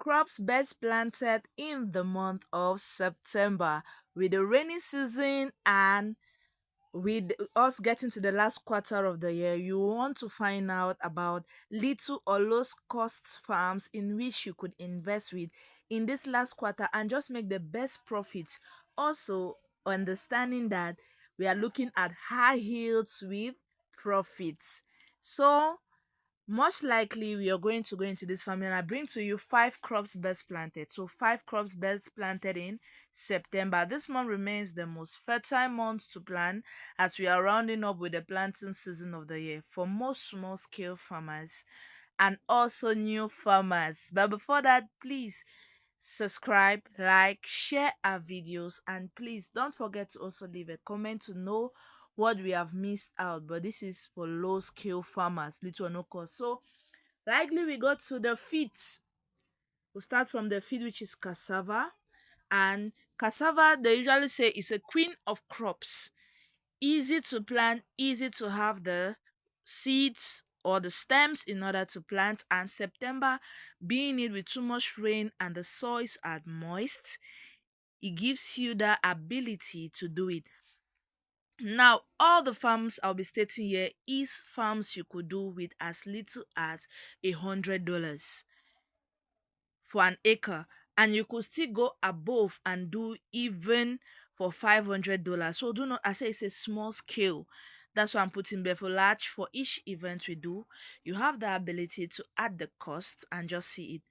crops best planted in the month of September. With the rainy season and with us getting to the last quarter of the year, you want to find out about little or low cost farms in which you could invest with in this last quarter and just make the best profits. Also, understanding that we are looking at high yields with profits. So, much likely we are going to go into this farming and I bring to you five crops best planted. So five crops best planted in September. This month remains the most fertile month to plant as we are rounding up with the planting season of the year for most small scale farmers and also new farmers. But before that, please subscribe, like, share our videos, and please don't forget to also leave a comment to know what we have missed out. But this is for low scale farmers, little or no cost. So likely we go to the feet. We'll start from the feed, which is cassava. And cassava, they usually say, is a queen of crops. Easy to plant, easy to have the seeds or the stems in order to plant. And September, being it with too much rain and the soils are moist, it gives you the ability to do it. Now, all the farms I'll be stating here is farms you could do with as little as $100 for an acre, and you could still go above and do even for $500. So do not, I say it's a small scale. That's why I'm putting there. For large, for each event we do, you have the ability to add the cost and just see it.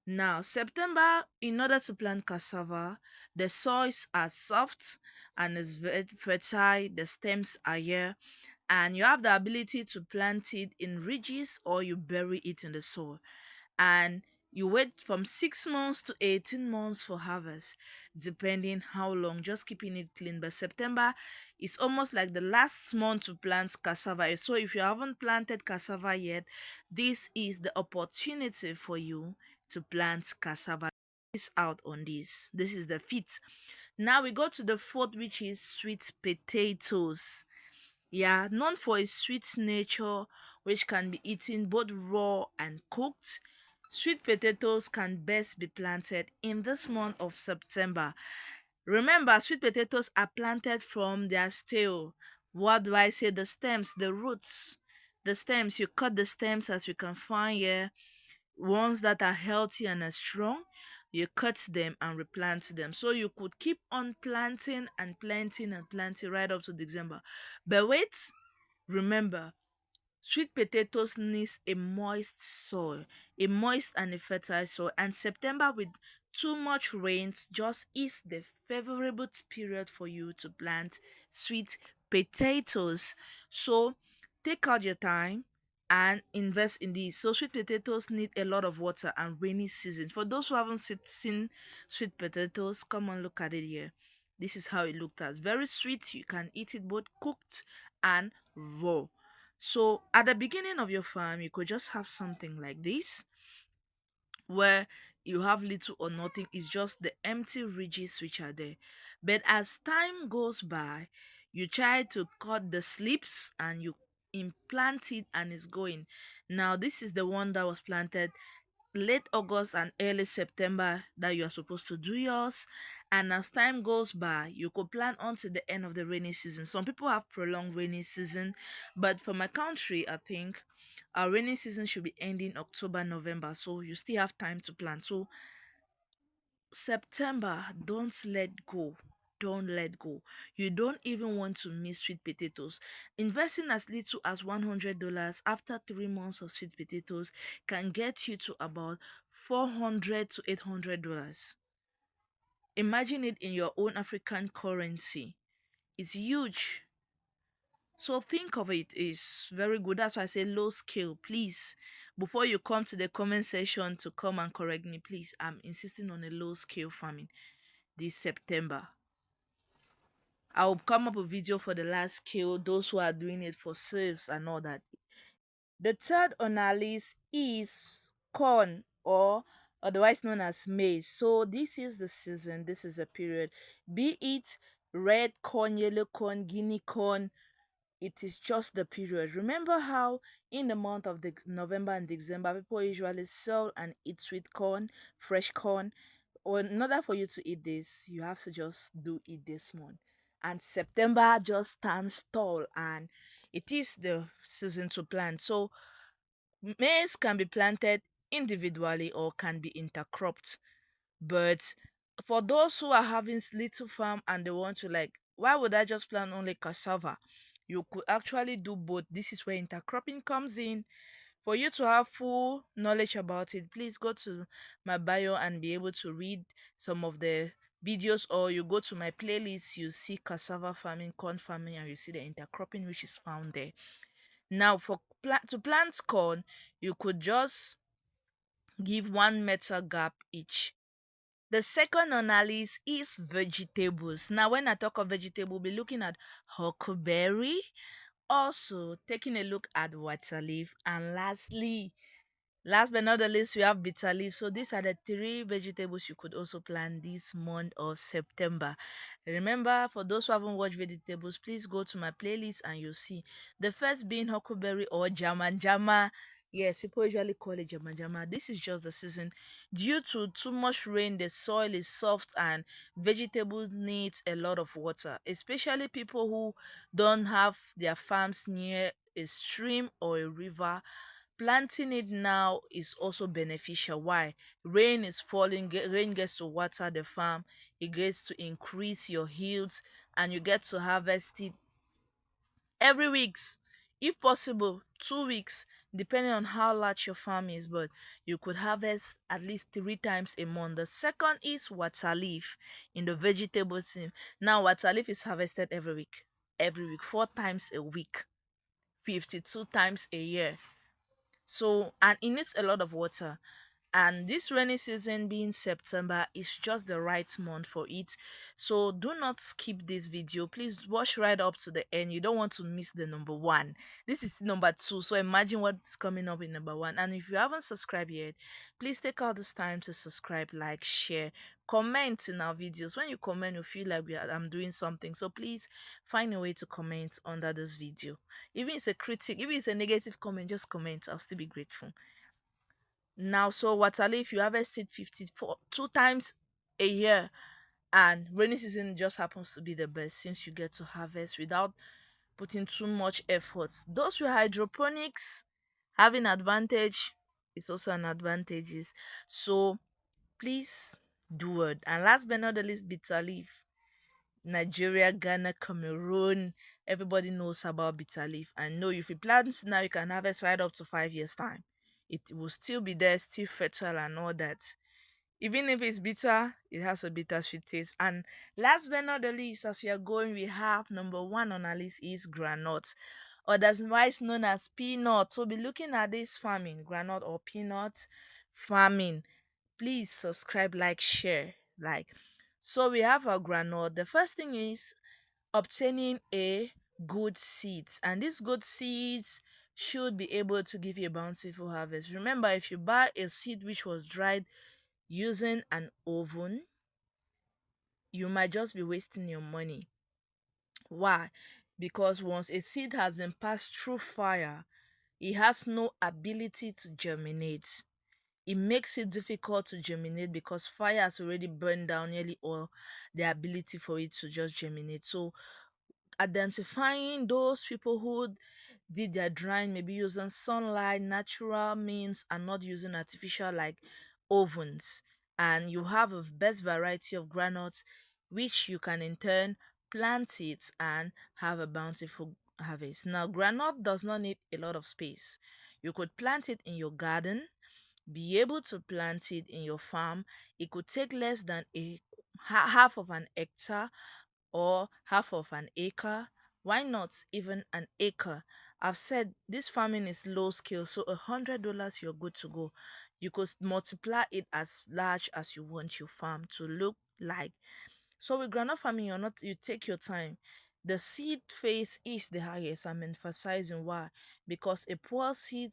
Now, September, in order to plant cassava, the soils are soft and is very fertile, the stems are here, and you have the ability to plant it in ridges or you bury it in the soil. And you wait from 6 months to 18 months for harvest, depending how long, just keeping it clean. But September is almost like the last month to plant cassava. So if you haven't planted cassava yet, this is the opportunity for you to plant cassava. Is out on this. This is the fit. Now we go to the fourth, which is sweet potatoes. Yeah, known for its sweet nature, which can be eaten both raw and cooked. Sweet potatoes can best be planted in this month of September. Remember, sweet potatoes are planted from their stale. What do I say? The stems, the roots. The stems, you cut the stems as you can find here, ones that are healthy and are strong, you cut them and replant them. So you could keep on planting and planting and planting right up to December. But wait, remember, sweet potatoes needs a moist soil, a moist and a fertile soil. And September with too much rains just is the favorable period for you to plant sweet potatoes. So take out your time and invest in these. So sweet potatoes need a lot of water and rainy season. For those who haven't seen sweet potatoes, come and look at it here. This is how it looked as. Very sweet. You can eat it both cooked and raw. So at the beginning of your farm, you could just have something like this where you have little or nothing. It's just the empty ridges which are there. But as time goes by, you try to cut the slips and you implant it and it's going. Now this is the one that was planted late August and early September that you are supposed to do yours. And as time goes by, you could plan until the end of the rainy season. Some people have prolonged rainy season, but for my country, I think our rainy season should be ending October, November. So you still have time to plan. So September, don't let go. Don't let go. You don't even want to miss sweet potatoes. Investing as little as $100 after 3 months of sweet potatoes can get you to about $400 to $800. Imagine it in your own African currency. It's huge. So think of it is very good. That's why I say low scale. Please, before you come to the comment section to come and correct me, please, I'm insisting on a low scale farming this September. I'll come up a video for the last scale, those who are doing it for sales and all that. The third on our list is corn, or otherwise known as maize. So this is the season, this is a period. Be it red corn, yellow corn, guinea corn, it is just the period. Remember how in the month of November and December, people usually sell and eat sweet corn, fresh corn. Or in order for you to eat this, you have to just do it this month. And September just stands tall, and it is the season to plant. So maize can be planted individually or can be intercropped. But for those who are having little farm and they want to, like, why would I just plant only cassava? You could actually do both. This is where intercropping comes in. For you to have full knowledge about it, please go to my bio and be able to read some of the videos, or you go to my playlist, you see cassava farming, corn farming, and you see the intercropping which is found there. Now for to plant corn, you could just give 1 meter gap each. The second on our list is vegetables. Now, when I talk of vegetable, we'll be looking at huckleberry, also taking a look at water leaf, and last but not the least, we have bitter leaf. So these are the three vegetables you could also plant this month of September. Remember, for those who haven't watched vegetables, please go to my playlist and you'll see. The first being huckleberry or jama jama. Yes, people usually call it jama jama. This is just the season. Due to too much rain, the soil is soft and vegetables needs a lot of water, especially people who don't have their farms near a stream or a river. Planting it now is also beneficial. Why? Rain is falling, rain gets to water the farm, it gets to increase your yields, and you get to harvest it every weeks, if possible 2 weeks, depending on how large your farm is, but you could harvest at least 3 times a month. The second is water leaf in the vegetable team. Now water leaf is harvested every week, 4 times a week, 52 times a year. So, and it needs a lot of water. And this rainy season being September is just the right month for it. So do not skip this video. Please watch right up to the end. You don't want to miss the number one. This is number two. So imagine what's coming up in number one. And if you haven't subscribed yet, please take out this time to subscribe, like, share, comment in our videos. When you comment, you feel like I'm doing something. So please find a way to comment under this video. Even it's a critic, even it's a negative comment, just comment. I'll still be grateful. Now, so water leaf, you harvest it 54 2 times a year, and rainy season just happens to be the best since you get to harvest without putting too much effort. Those with hydroponics having advantage is also an advantages. So please do it. And last but not the least, bitter leaf. Nigeria, Ghana, Cameroon, everybody knows about bitter leaf. And no, if you plant now, you can harvest right up to 5 years time. It will still be there, still fertile and all that. Even if it's bitter, it has a bittersweet taste. And last but not the least, as we are going, we have number one on our list is groundnut, otherwise known as peanut. So be looking at this farming, groundnut or peanut farming. Please subscribe, like, share, like. So we have our groundnut. The first thing is obtaining a good seeds, and these good seeds should be able to give you a bountiful harvest. Remember, if you buy a seed which was dried using an oven, you might just be wasting your money. Why? Because once a seed has been passed through fire, it has no ability to germinate. It makes it difficult to germinate because fire has already burned down nearly all the ability for it to just germinate. So identifying those people who did their drying maybe using sunlight, natural means, and not using artificial like ovens, and you have a best variety of granules which you can in turn plant it and have a bountiful harvest. Now granite does not need a lot of space. You could plant it in your garden, be able to plant it in your farm. It could take less than a half of an hectare or half of an acre. Why not even an acre? I've said this farming is low scale, so $100 you're good to go. You could multiply it as large as you want your farm to look like. So with granite farming, you take your time. The seed phase is the highest. I'm emphasizing why, because a poor seed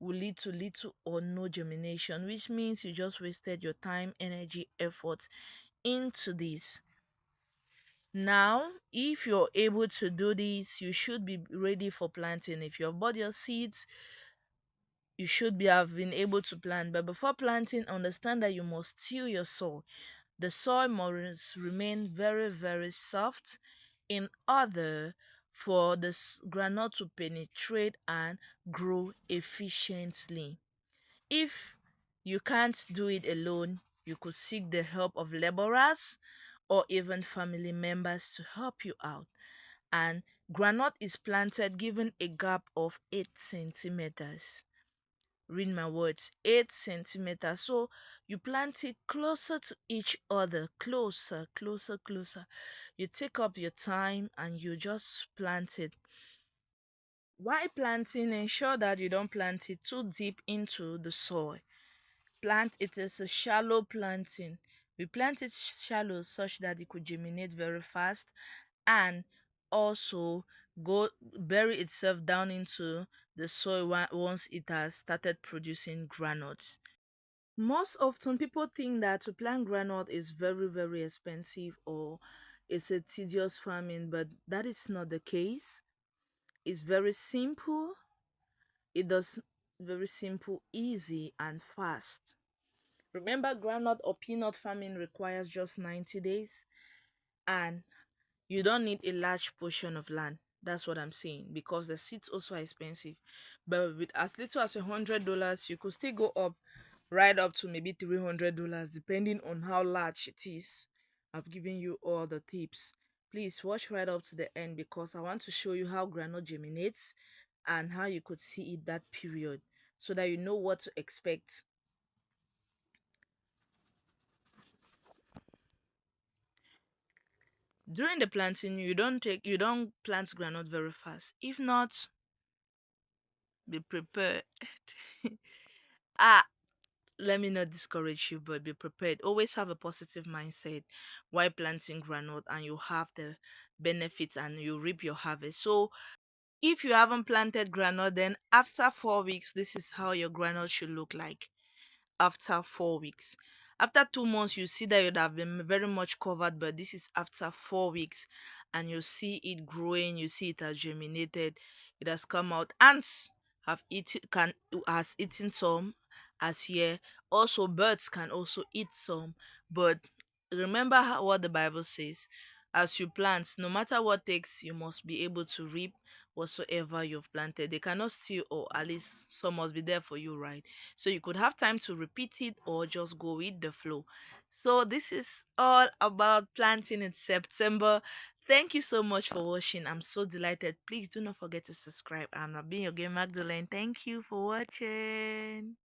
will lead to little or no germination, which means you just wasted your time, energy, effort into this. Now, if you're able to do this, you should be ready for planting. If you've bought your seeds, you should be have been able to plant. But before planting, understand that you must till your soil. The soil must remain very, very soft in order for the groundnut to penetrate and grow efficiently. If you can't do it alone, you could seek the help of laborers or even family members to help you out. And groundnut is planted given a gap of 8 centimeters. Read my words, 8 centimeters. So you plant it closer to each other, closer, closer, closer. You take up your time and you just plant it. While planting, ensure that you don't plant it too deep into the soil. Plant it is a shallow planting. We plant it shallow such that it could germinate very fast and also go bury itself down into the soil once it has started producing granules. Most often people think that to plant granite is very, very expensive or it's a tedious farming, but that is not the case. It's very simple. It does very simple, easy and fast. Remember, groundnut or peanut farming requires just 90 days, and you don't need a large portion of land. That's what I'm saying, because the seeds also are expensive. But with as little as $100, you could still go up right up to maybe $300, depending on how large it is. I've given you all the tips. Please watch right up to the end because I want to show you how groundnut germinates and how you could see it that period so that you know what to expect. During the planting, you don't plant groundnut very fast. If not, be prepared. ah, let me not discourage you, but be prepared. Always have a positive mindset while planting groundnut, and you have the benefits and you reap your harvest. So if you haven't planted groundnut, then after 4 weeks, this is how your groundnut should look like. After 4 weeks. After 2 months, you see that you'd have been very much covered, but this is after 4 weeks, and you see it growing, you see it has germinated, it has come out. Ants have eaten can has eaten some as here. Also, birds can also eat some, but remember what the Bible says. As you plant, no matter what takes, you must be able to reap whatsoever you've planted. They cannot steal, or at least some must be there for you, right? So you could have time to repeat it or just go with the flow. So this is all about planting in September. Thank you so much for watching. I'm so delighted. Please do not forget to subscribe. I'm not being your game Magdalene. Thank you for watching.